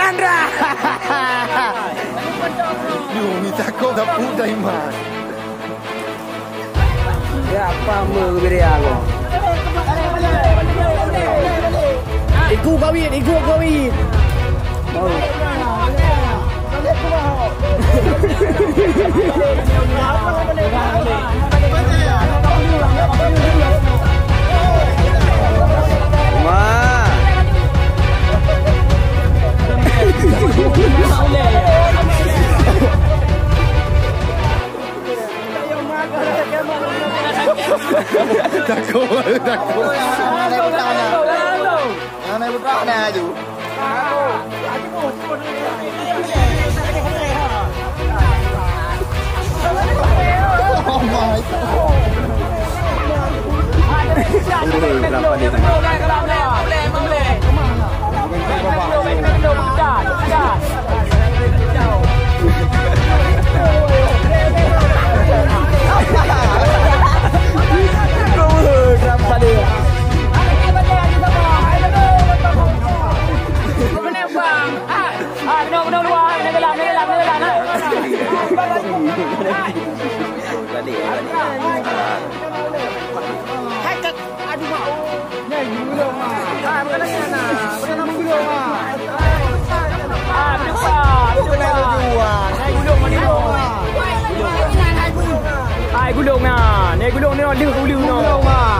Andra! Mi sacco da puta in mano. Ya apa beri aku. Iku kawin. Takut. Yang putra ni aju. Oh my god. Ai gulung nah, ni gulung ni lưu nè.